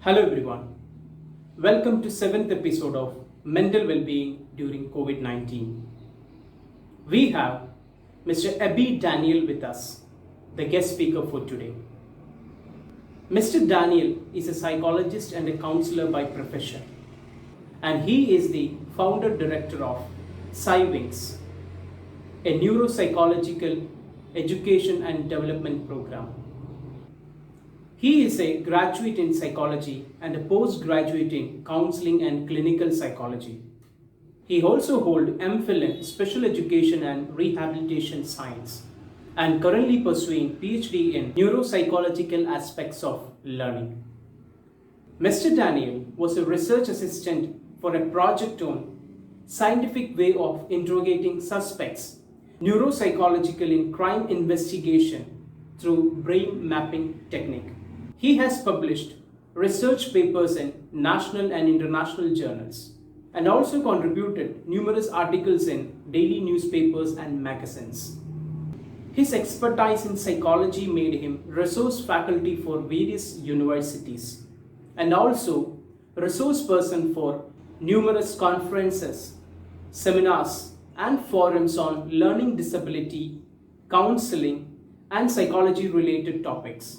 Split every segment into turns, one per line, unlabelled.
Hello everyone. Welcome to 7th episode of Mental Wellbeing during COVID-19. We have Mr. Abby Daniel with us, the guest speaker for today. Mr. Daniel is a psychologist and a counselor by profession, and he is the founder director of SciWings, a neuropsychological education and development program. He is a graduate in psychology and a postgraduate in counseling and clinical psychology. He also holds MPhil in special education and rehabilitation science and currently pursuing PhD in neuropsychological aspects of learning. Mr. Daniel was a research assistant for a project on scientific way of interrogating suspects, neuropsychological in crime investigation through brain mapping technique. He has published research papers in national and international journals and also contributed numerous articles in daily newspapers and magazines. His expertise in psychology made him resource faculty for various universities and also resource person for numerous conferences, seminars and forums on learning disability, counseling and psychology related topics.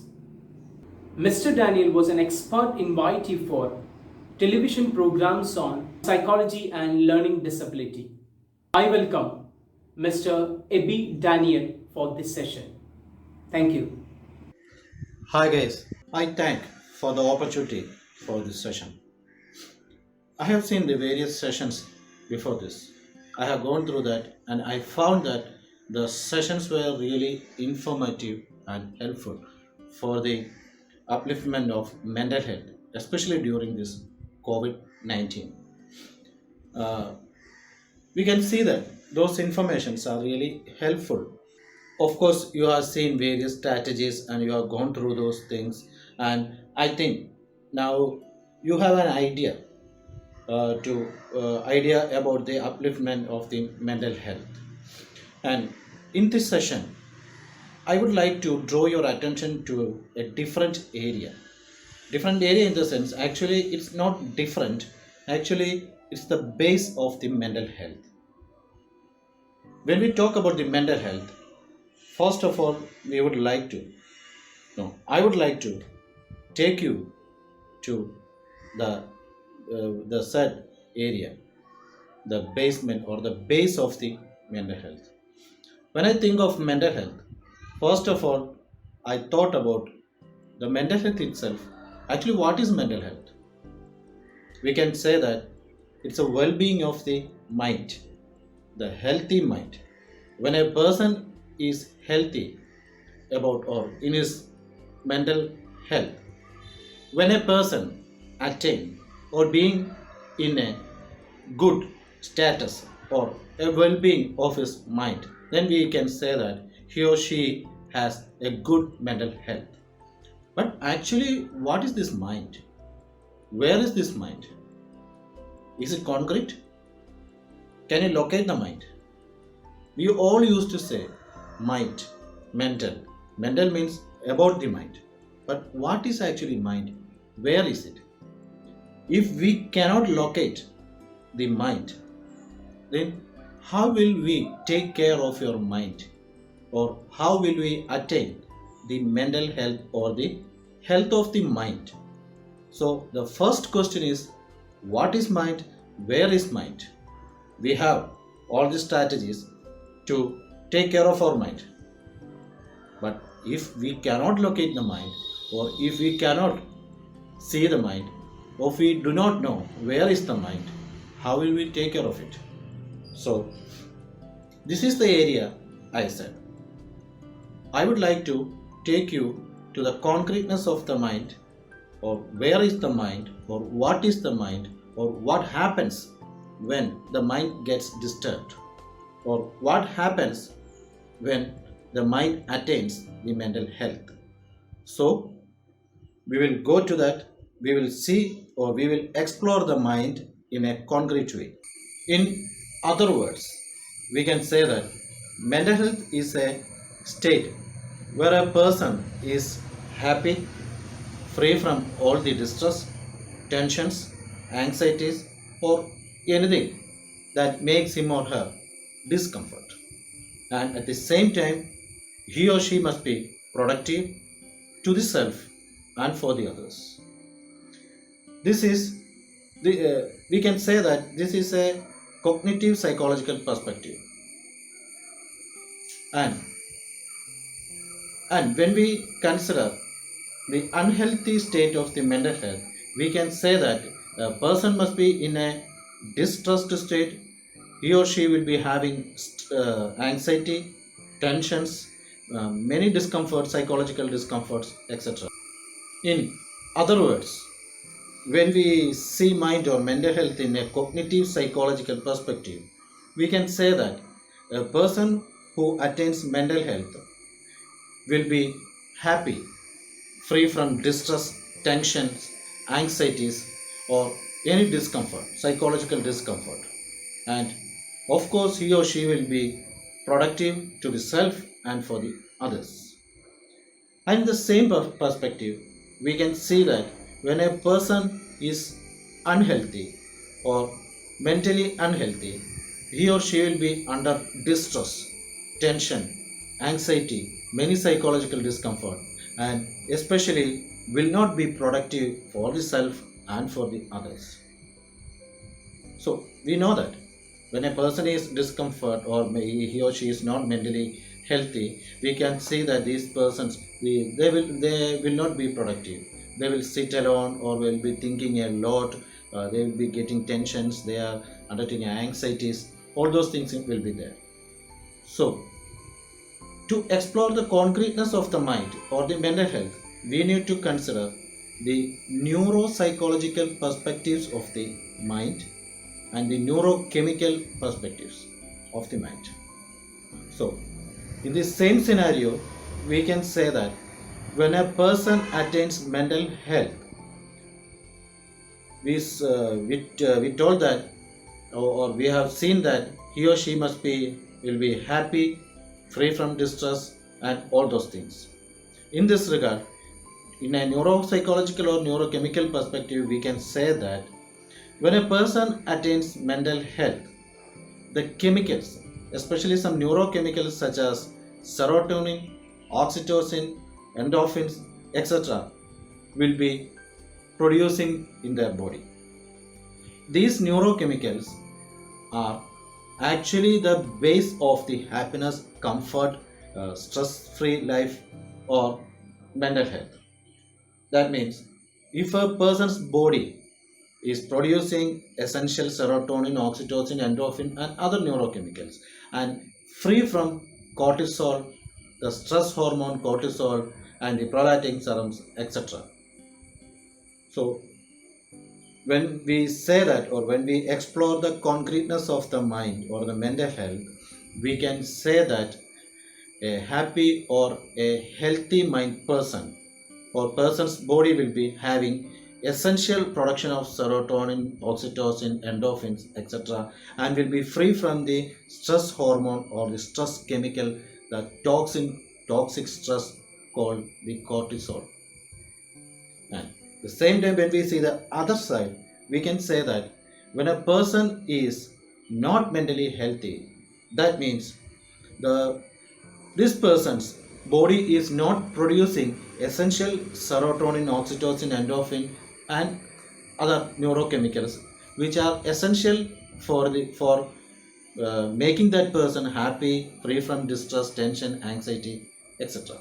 Mr. Daniel was an expert invitee for television programs on psychology and learning disability. I welcome Mr. Abby Daniel for this session. Thank you.
Hi guys, I thank for the opportunity for this session. I have seen the various sessions before this. I have gone through that and I found that the sessions were really informative and helpful for the upliftment of mental health, especially during this COVID-19. Uh, we can see that those informations are really helpful. Of course, you have seen various strategies and you have gone through those things, and I think now you have an idea about the upliftment of the mental health. And in this session, I would like to draw your attention to a different area. Different area in the sense, actually, it's not different. Actually, it's the base of the mental health. When we talk about the mental health, first of all, I would like to take you to the said area, the basement or the base of the mental health. When I think of mental health, first of all, I thought about the mental health itself. Actually, what is mental health? We can say that it's a well-being of the mind, the healthy mind. When a person is healthy about or in his mental health, when a person attain or being in a good status or a well-being of his mind, then we can say that he or she has a good mental health. But actually, what is this mind? Where is this mind? Is it concrete? Can you locate the mind? We all used to say mind, mental. Mental means about the mind. But what is actually mind? Where is it? If we cannot locate the mind, then how will we take care of your mind? Or how will we attain the mental health or the health of the mind? So the first question is, what is mind? Where is mind? We have all the strategies to take care of our mind. But if we cannot locate the mind, or if we cannot see the mind, or if we do not know where is the mind, how will we take care of it? So this is the area I said. I would like to take you to the concreteness of the mind, or where is the mind, or what is the mind, or what happens when the mind gets disturbed, or what happens when the mind attains the mental health. So, we will go to that, we will see or we will explore the mind in a concrete way. In other words, we can say that mental health is a state where a person is happy, free from all the distress, tensions, anxieties, or anything that makes him or her discomfort. And at the same time, he or she must be productive to the self and for the others. This is we can say that this is a cognitive psychological perspective. And when we consider the unhealthy state of the mental health, we can say that a person must be in a distressed state. He or she will be having anxiety, tensions, many discomforts, psychological discomforts, etc. In other words, when we see mind or mental health in a cognitive psychological perspective, we can say that a person who attains mental health will be happy, free from distress, tensions, anxieties, or any discomfort, psychological discomfort. And of course, he or she will be productive to the self and for the others. And in the same perspective, we can see that when a person is unhealthy or mentally unhealthy, he or she will be under distress, tension, anxiety, many psychological discomfort, and especially will not be productive for the self and for the others. So we know that when a person is discomfort or he or she is not mentally healthy, we can see that these persons they will not be productive. They will sit alone or will be thinking a lot. They will be getting tensions. They are undertaking anxieties. All those things will be there. So to explore the concreteness of the mind or the mental health, we need to consider the neuropsychological perspectives of the mind and the neurochemical perspectives of the mind. So, in this same scenario, we can say that when a person attains mental health, we told that or we have seen that he or she will be happy, free from distress, and all those things. In this regard, in a neuropsychological or neurochemical perspective, we can say that when a person attains mental health, the chemicals, especially some neurochemicals such as serotonin, oxytocin, endorphins, etc., will be producing in their body. These neurochemicals are actually the base of the happiness, comfort, stress-free life, or mental health. That means if a person's body is producing essential serotonin, oxytocin, endorphin, and other neurochemicals, and free from cortisol, the stress hormone cortisol, and the prolactin serums, etc. So, when we say that or when we explore the concreteness of the mind or the mental health, we can say that a happy or a healthy mind person or person's body will be having essential production of serotonin, oxytocin, endorphins, etc., and will be free from the stress hormone or the stress chemical, the toxic stress called the cortisol. And the same time, when we see the other side, we can say that when a person is not mentally healthy, that means this person's body is not producing essential serotonin, oxytocin, endorphin, and other neurochemicals which are essential for making that person happy, free from distress, tension, anxiety, etc.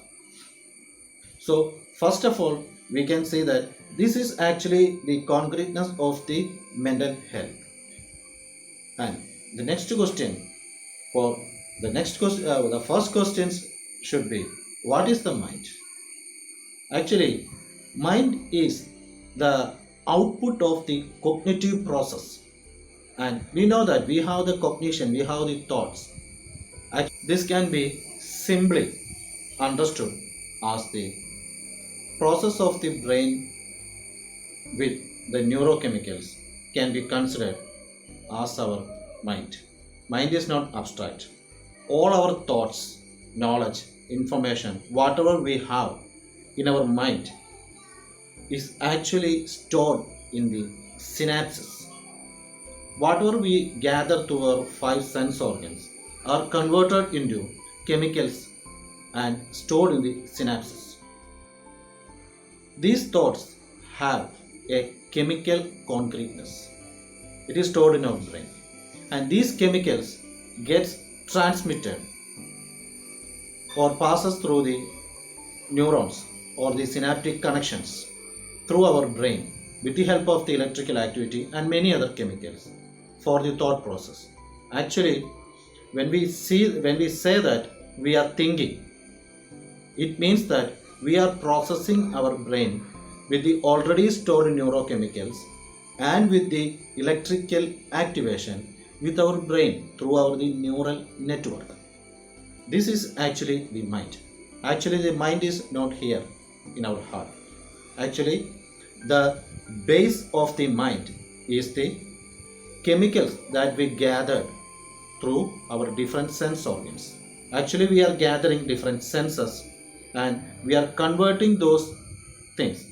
So first of all, we can say that this is actually the concreteness of the mental health. And the next question for the first questions should be, what is the mind? Actually, mind is the output of the cognitive process, and we know that we have the cognition, we have the thoughts. This can be simply understood as the process of the brain with the neurochemicals can be considered as our mind. Mind is not abstract. All our thoughts, knowledge, information, whatever we have in our mind is actually stored in the synapses. Whatever we gather through our five sense organs are converted into chemicals and stored in the synapses. These thoughts have a chemical concreteness. It is stored in our brain, and these chemicals gets transmitted or passes through the neurons or the synaptic connections through our brain with the help of the electrical activity and many other chemicals for the thought process. Actually, when we say that we are thinking, it means that we are processing our brain with the already stored neurochemicals and with the electrical activation with our brain through the neural network. This is actually the mind. Actually, the mind is not here in our heart. Actually, the base of the mind is the chemicals that we gathered through our different sense organs. Actually, we are gathering different senses and we are converting those things.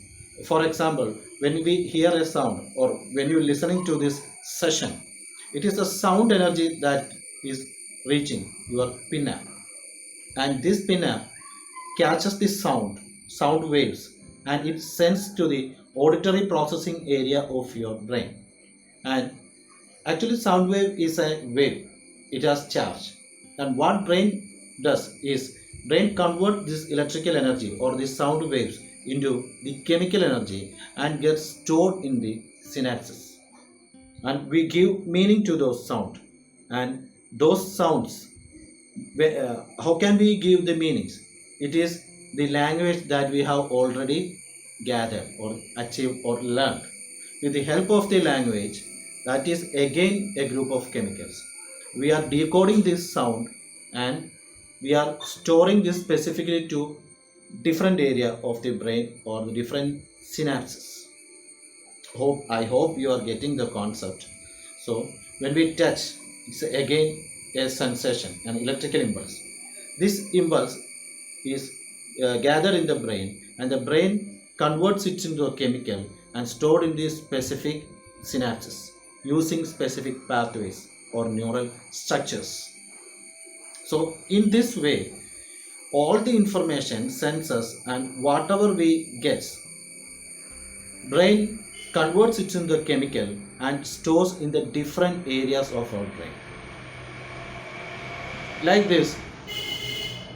For example, when we hear a sound or when you're listening to this session, it is the sound energy that is reaching your pinna, and this pinna catches the sound waves, and it sends to the auditory processing area of your brain. And actually, sound wave is a wave. It has charge. And what brain does is brain convert this electrical energy or the sound waves into the chemical energy and gets stored in the synapses. And we give meaning to those sound. And those sounds, how can we give the meanings? It is the language that we have already gathered or achieved or learned. With the help of the language, that is again a group of chemicals. We are decoding this sound and we are storing this specifically to different area of the brain or the different synapses. I hope you are getting the concept. So when we touch, it's again a sensation, an electrical impulse. This impulse is gathered in the brain, and the brain converts it into a chemical and stored in these specific synapses using specific pathways or neural structures. So in this way, all the information, senses, and whatever we get, brain converts it into a chemical and stores in the different areas of our brain. Like this,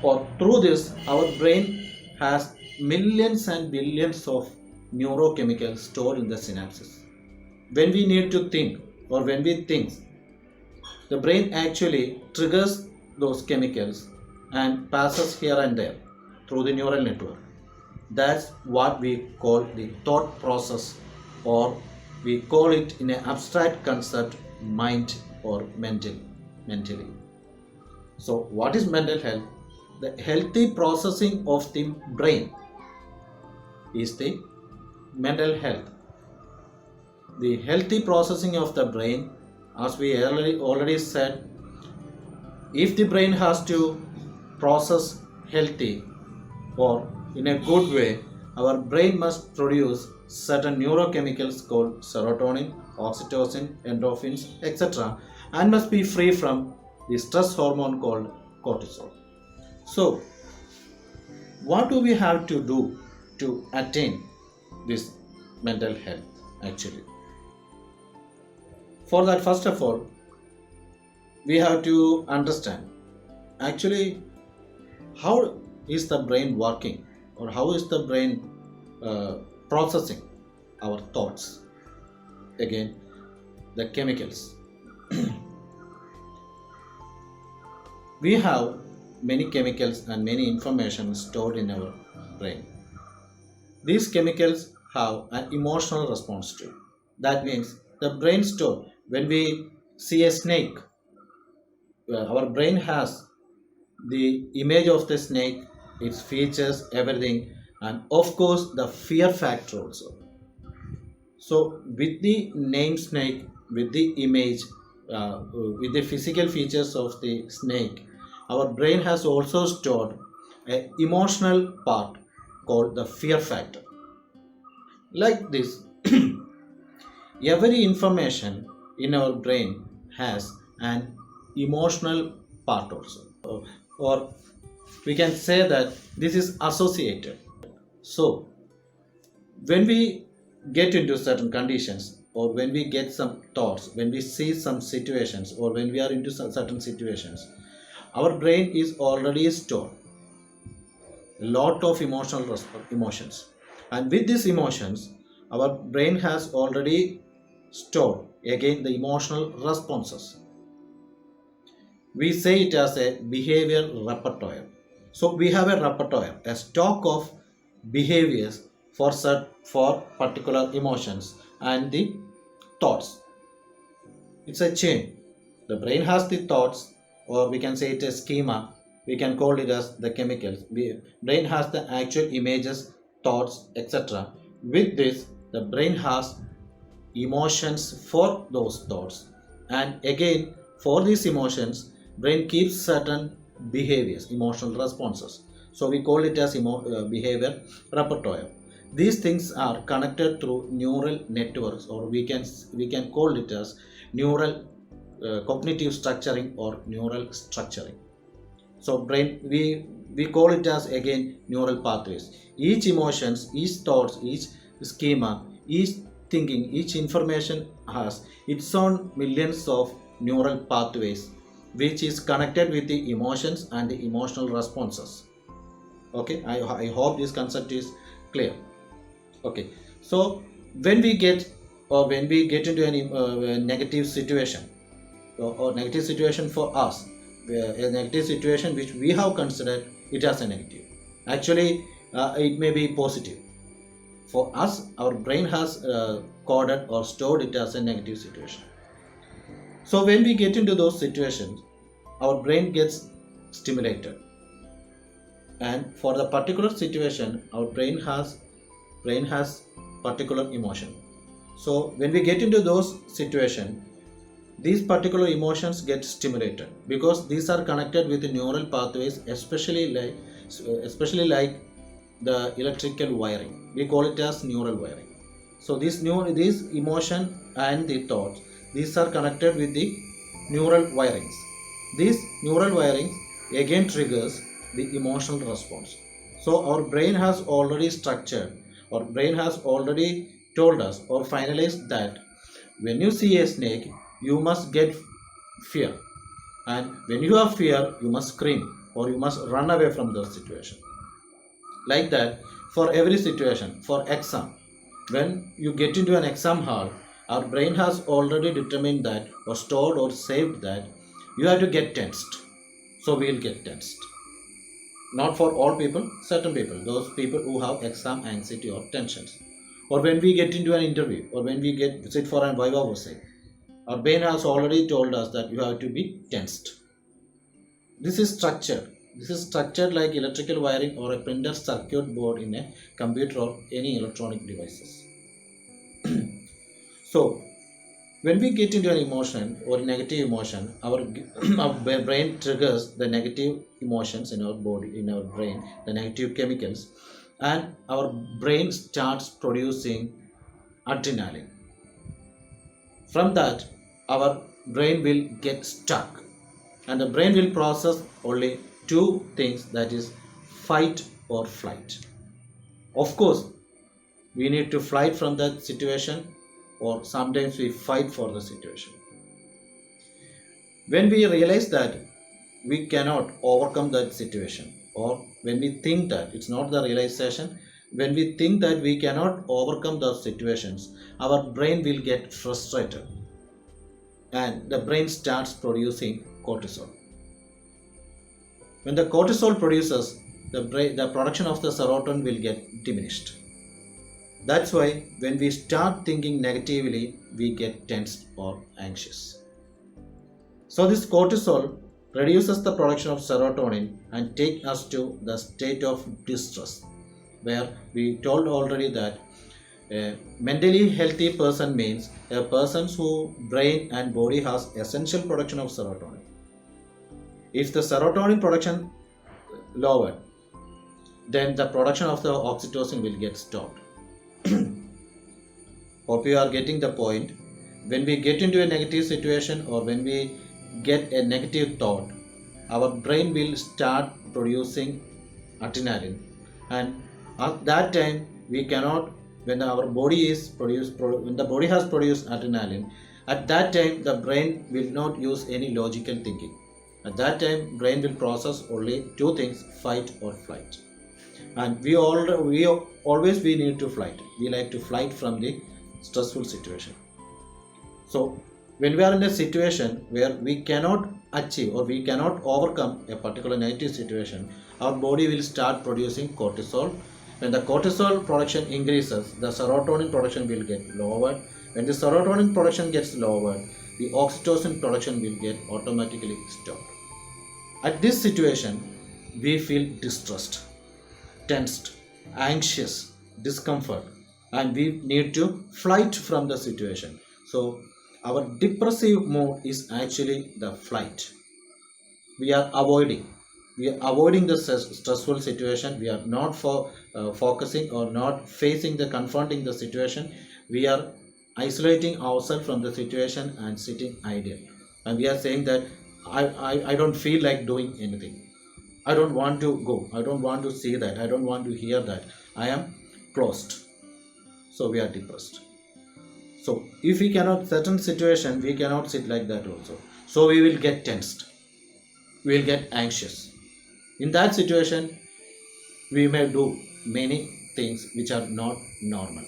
or through this, our brain has millions and billions of neurochemicals stored in the synapses. When we need to think or when we think, the brain actually triggers those chemicals and passes here and there through the neural network. That's what we call the thought process, or we call it in an abstract concept mind or mentally. So what is mental health? The healthy processing of the brain is the mental health. The healthy processing of the brain, as we already said, if the brain has to process healthy or in a good way, our brain must produce certain neurochemicals called serotonin, oxytocin, endorphins, etc., and must be free from the stress hormone called cortisol. So, what do we have to do to attain this mental health actually? For that, first of all, we have to understand actually how is the brain working, or how is the brain processing our thoughts. Again, the chemicals. We have many chemicals and many information stored in our brain. These chemicals have an emotional response to. That means the brain store, when we see a snake, our brain has the image of the snake, its features, everything, and of course the fear factor also. So with the name snake, with the image, with the physical features of the snake, our brain has also stored an emotional part called the fear factor. Like this, Every information in our brain has an emotional part also. Or we can say that this is associated. So when we get into certain conditions, or when we get some thoughts, when we see some situations, or when we are into certain situations, our brain is already stored a lot of emotions, and with these emotions our brain has already stored again the emotional responses. We say it as a behavior repertoire. So we have a repertoire, a stock of behaviors for particular emotions and the thoughts. It's a chain. The brain has the thoughts, or we can say it a schema. We can call it as the chemicals. Brain has the actual images, thoughts, etc. With this, the brain has emotions for those thoughts, and again for these emotions brain keeps certain behaviors, emotional responses. So we call it as behavior repertoire. These things are connected through neural networks, or we can call it as neural cognitive structuring or neural structuring. So brain, we call it as again neural pathways. Each emotions, each thoughts, each schema, each thinking, each information has its own millions of neural pathways which is connected with the emotions and the emotional responses. Okay, I hope this concept is clear. Okay, so when we get, or when we get into any negative situation, or negative situation for us, a negative situation which we have considered it as a negative, actually it may be positive. For us, our brain has coded or stored it as a negative situation. So when we get into those situations, our brain gets stimulated, and for the particular situation our brain has particular emotion. So when we get into those situations, these particular emotions get stimulated because these are connected with the neural pathways, especially like the electrical wiring. We call it as neural wiring. So this emotion and the thoughts, these are connected with the neural wirings. These neural wirings again triggers the emotional response. So our brain has already structured, or brain has already told us or finalized that when you see a snake you must get fear, and when you have fear you must scream or you must run away from the situation. Like that, for every situation, for exam, when you get into an exam hall, our brain has already determined that, or stored or saved that you have to get tensed. So we will get tensed. Not for all people, certain people, those people who have exam anxiety or tensions. Or when we get into an interview, or when we get sit for an viva voce, our brain has already told us that you have to be tensed. This is structured. This is structured like electrical wiring or a printed circuit board in a computer or any electronic devices. So, when we get into an emotion or a negative emotion, our brain triggers the negative emotions in our body, in our brain, the negative chemicals, and our brain starts producing adrenaline. From that, our brain will get stuck, and the brain will process only two things, that is fight or flight. Of course, we need to flight from that situation, or sometimes we fight for the situation. When we realize that we cannot overcome that situation, or when we think that it's not the realization, when we think that we cannot overcome those situations, our brain will get frustrated and the brain starts producing cortisol. When the cortisol produces, the production of the serotonin will get diminished. That's why when we start thinking negatively, we get tensed or anxious. So this cortisol reduces the production of serotonin and take us to the state of distress, where we told already that a mentally healthy person means a person whose brain and body has essential production of serotonin. If the serotonin production lowered, then the production of the oxytocin will get stopped. Hope you are getting the point. When we get into a negative situation or when we get a negative thought, our brain will start producing adrenaline, and at that time we cannot, when our body is when the body has produced adrenaline, at that time the brain will not use any logical thinking. At that time brain will process only two things: fight or flight. And we always we need to flight, we like to flight from the stressful situation. So when we are in a situation where we cannot achieve or we cannot overcome a particular negative situation, our body will start producing cortisol. When the cortisol production increases, the serotonin production will get lower. When the serotonin production gets lower, the oxytocin production will get automatically stopped. At this situation we feel distressed, tensed, anxious, discomfort, and we need to flight from the situation. So, our depressive mode is actually the flight. We are avoiding. We are avoiding the stressful situation. We are not focusing or not facing the confronting the situation. We are isolating ourselves from the situation and sitting idle. And we are saying that I don't feel like doing anything. I don't want to go. I don't want to see that. I don't want to hear that. I am closed. So we are depressed. So if we cannot certain situation, we cannot sit like that also. So we will get tensed. We will get anxious. In that situation, we may do many things which are not normal.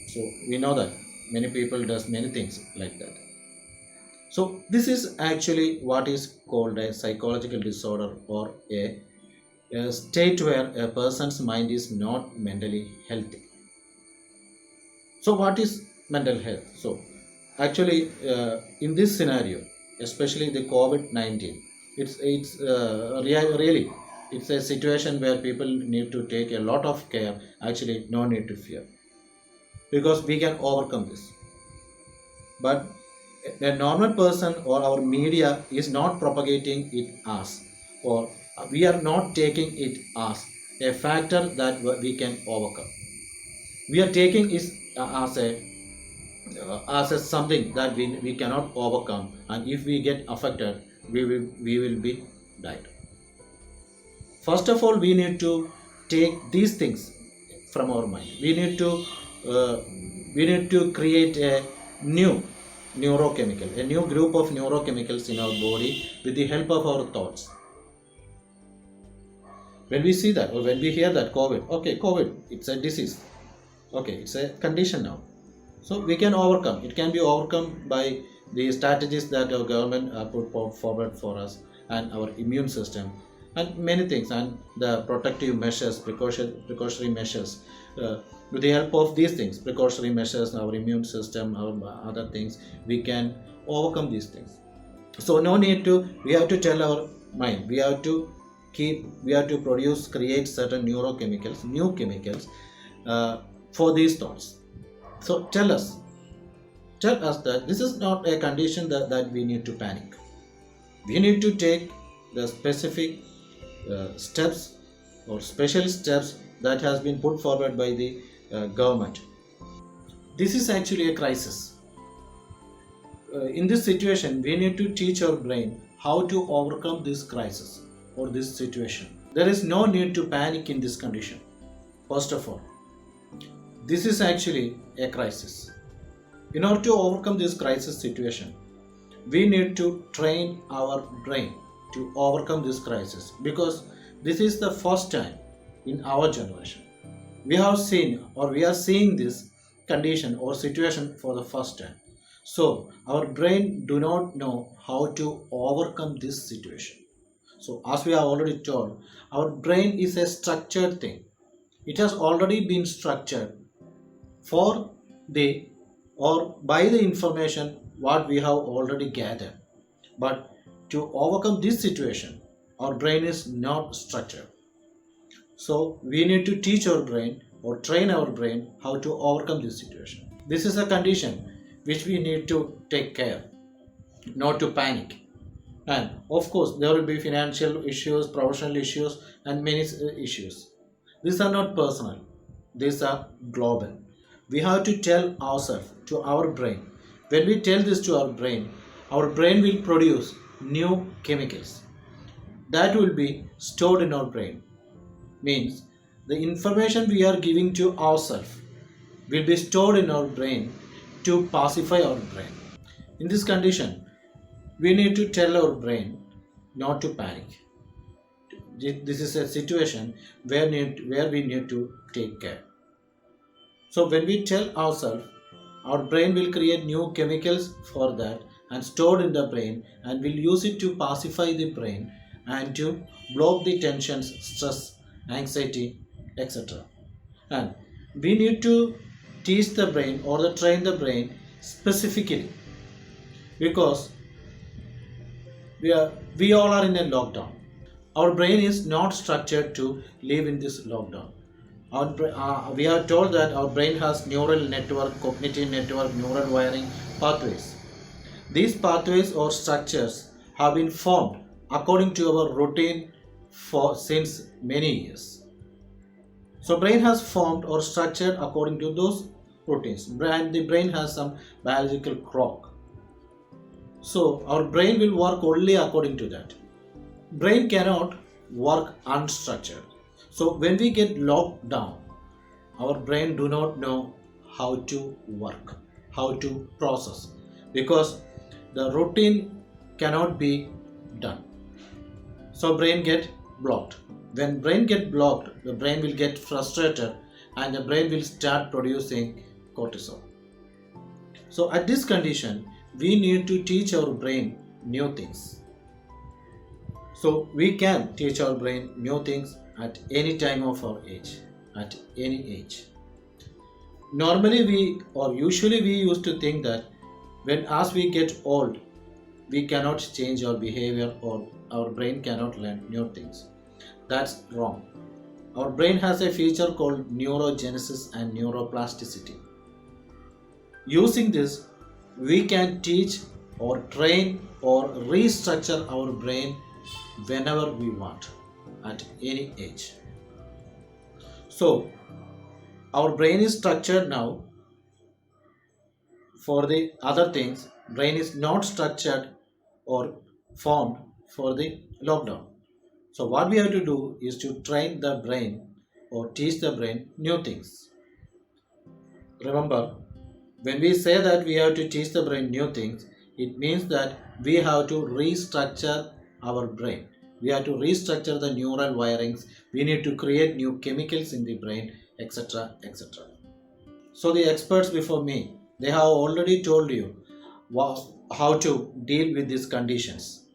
So we know that many people does many things like that. So this is actually what is called a psychological disorder, or a state where a person's mind is not mentally healthy. So what is mental health? So actually in this scenario, especially the COVID-19, really it's a situation where people need to take a lot of care. Actually, no need to fear, because we can overcome this. But a normal person or our media is not propagating it as, or we are not taking it as a factor that we can overcome. We are taking it as a something that we cannot overcome, and if we get affected, we will be died. First of all, we need to take these things from our mind. We need to create a new neurochemical, a new group of neurochemicals in our body with the help of our thoughts. When we see that or when we hear that COVID, it's a disease. Okay, it's a condition now. So we can overcome. It can be overcome by the strategies that our government put forward for us, and our immune system, and many things, and the protective measures, precautionary measures. With the help of these things, precautionary measures, our immune system, our other things, we can overcome these things. So no need to. We have to tell our mind. We have to create certain neurochemicals, new chemicals for these thoughts. So tell us that this is not a condition that we need to panic. We need to take the specific steps or special steps that has been put forward by the government. This is actually a crisis. In this situation, we need to teach our brain how to overcome this crisis or this situation. There is no need to panic in this condition. First of all, this is actually a crisis. In order to overcome this crisis situation, we need to train our brain to overcome this crisis, because this is the first time in our generation we have seen, or we are seeing, this condition or situation for the first time. So our brain do not know how to overcome this situation. So as we have already told, our brain is a structured thing. It has already been structured for the or by the information what we have already gathered. But to overcome this situation, our brain is not structured. So we need to teach our brain or train our brain how to overcome this situation. This is a condition which we need to take care, not to panic. And of course, there will be financial issues, professional issues, and many issues. These are not personal, these are global. we have to tell ourselves, to our brain. When we tell this to our brain will produce new chemicals that will be stored in our brain. Means the information we are giving to ourselves will be stored in our brain to pacify our brain. In this condition, we need to tell our brain not to panic. This is a situation where we need to take care. So when we tell ourselves, our brain will create new chemicals for that and stored in the brain, and will use it to pacify the brain and to block the tensions, stress, anxiety, etc. And we need to teach the brain or train the brain specifically, because we all are in a lockdown. Our brain is not structured to live in this lockdown. We are told that our brain has neural network, cognitive network, neural wiring pathways. These pathways or structures have been formed according to our routine for since many years. So brain has formed or structured according to those routines. The brain has some biological clock. So our brain will work only according to that. Brain cannot work unstructured. So when we get locked down, our brain do not know how to work, how to process, because the routine cannot be done. So brain get blocked. When brain get blocked, the brain will get frustrated and the brain will start producing cortisol. So at this condition, we need to teach our brain new things. So we can teach our brain new things at any time of our age, at any age. Usually we used to think that as we get old, we cannot change our behavior or our brain cannot learn new things. That's wrong. Our brain has a feature called neurogenesis and neuroplasticity. Using this, we can teach or train or restructure our brain whenever we want, at any age. So, our brain is structured now. For the other things, brain is not structured or formed for the lockdown. So what we have to do is to train the brain or teach the brain new things. Remember, when we say that we have to teach the brain new things, it means that we have to restructure our brain. We have to restructure the neural wirings. We need to create new chemicals in the brain, etc. etc. So the experts before me, they have already told you how to deal with these conditions.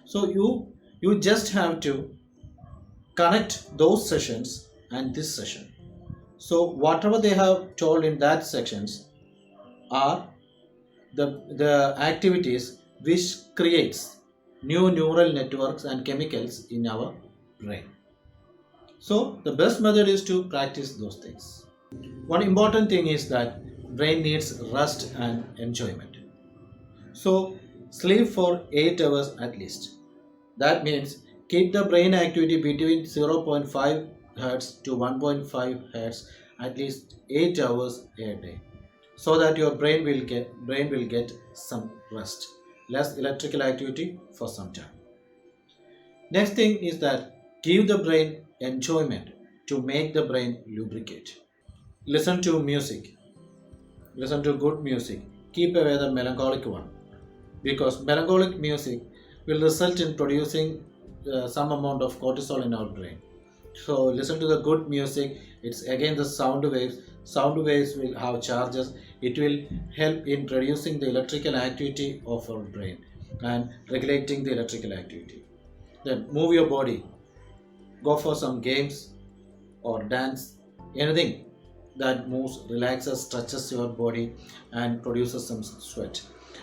So you just have to connect those sessions and this session. So whatever they have told in that sections are the activities which creates new neural networks and chemicals in our brain. So the best method is to practice those things. One important thing is that brain needs rest and enjoyment. So sleep for 8 hours at least. That means keep the brain activity between 0.5 Hz to 1.5 Hz at least 8 hours a day, so that your brain will get some rest, less electrical activity for some time. Next thing is that give the brain enjoyment to make the brain lubricate. Listen to music. Listen to good music. Keep away the melancholic one, because melancholic music will result in producing some amount of cortisol in our brain. So listen to the good music. It's again the sound waves. Sound waves will have charges. It will help in reducing the electrical activity of our brain and regulating the electrical activity. Then move your body. Go for some games or dance. Anything that moves, relaxes, stretches your body and produces some sweat.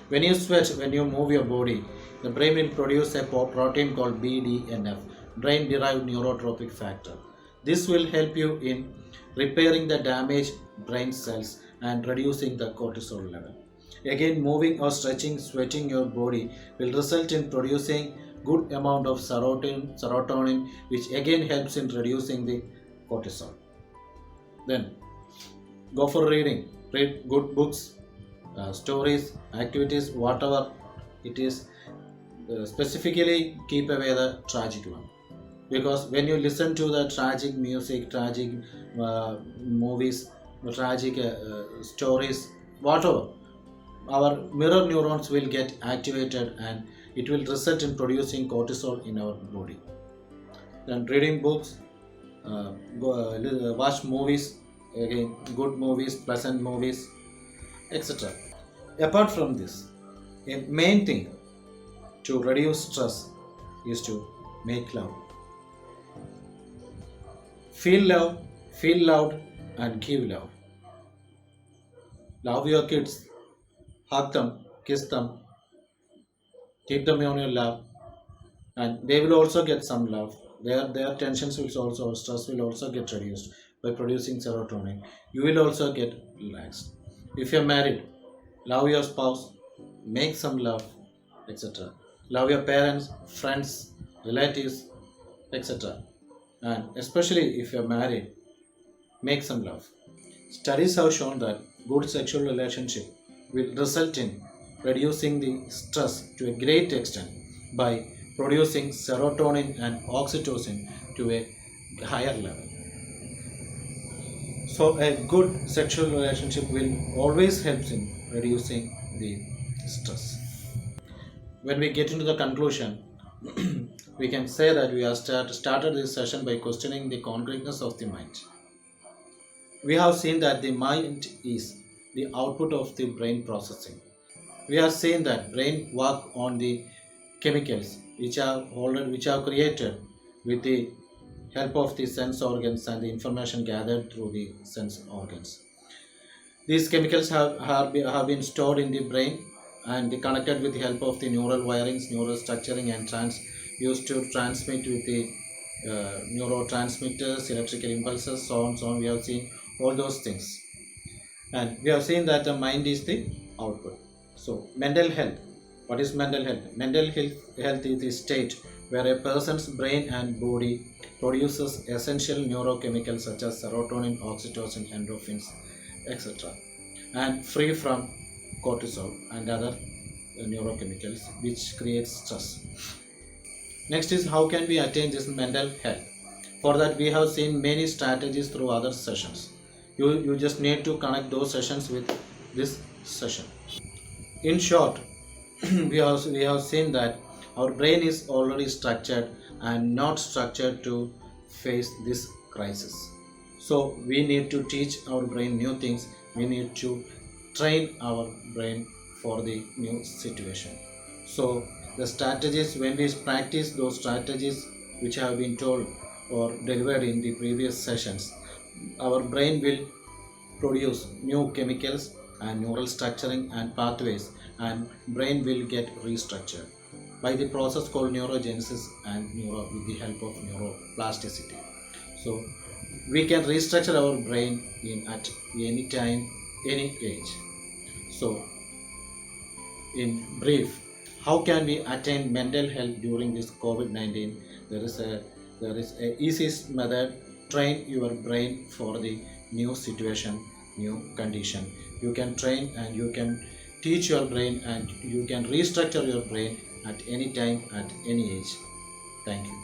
When you sweat, when you move your body, the brain will produce a protein called BDNF, brain derived neurotrophic factor. This will help you in repairing the damaged brain cells and reducing the cortisol level. Again, moving or stretching, sweating your body will result in producing good amount of serotonin, which again helps in reducing the cortisol. Then go for reading. Read good books, stories, activities, whatever it is. Specifically, keep away the tragic one, because when you listen to the tragic music, tragic movies, tragic stories, whatever, our mirror neurons will get activated and it will result in producing cortisol in our body. Then reading books, watch movies, again good movies, pleasant movies, etc. Apart from this, a main thing to reduce stress is to make love. Feel love, feel loved, and give love. Love your kids, hug them, kiss them, keep them on your lap, and they will also get some love. Their tensions will also, stress will also get reduced by producing serotonin. You will also get relaxed. If you're married, love your spouse, make some love, etc. Love your parents, friends, relatives, etc. And especially if you're married, make some love. Studies have shown that good sexual relationship will result in reducing the stress to a great extent by producing serotonin and oxytocin to a higher level. So a good sexual relationship will always help in reducing the stress. When we get into the conclusion, we can say that we have started this session by questioning the concreteness of the mind. We have seen that the mind is the output of the brain processing. We have seen that brain work on the chemicals which are created with the help of the sense organs and the information gathered through the sense organs. These chemicals have been stored in the brain and connected with the help of the neural wirings, neural structuring, and used to transmit with the neurotransmitters, electrical impulses, so on, so on. We have seen all those things, and we have seen that the mind is the output. So, mental health. What is mental health? Health is the state where a person's brain and body produces essential neurochemicals such as serotonin, oxytocin, endorphins, etc., and free from cortisol and other neurochemicals which creates stress. Next is how can we attain this mental health? For that we have seen many strategies through other sessions. You just need to connect those sessions with this session. In short, we have seen that our brain is already structured and not structured to face this crisis. So we need to teach our brain new things. We need to train our brain for the new situation. So the strategies, when we practice those strategies which have been told or delivered in the previous sessions, our brain will produce new chemicals and neural structuring and pathways, and brain will get restructured by the process called neurogenesis and with the help of neuroplasticity. So we can restructure our brain at any time, any age. So in brief, how can we attain mental health during this COVID-19? There is a easiest method. Train your brain for the new situation, new condition. You can train and you can teach your brain and you can restructure your brain at any time, at any age. Thank you.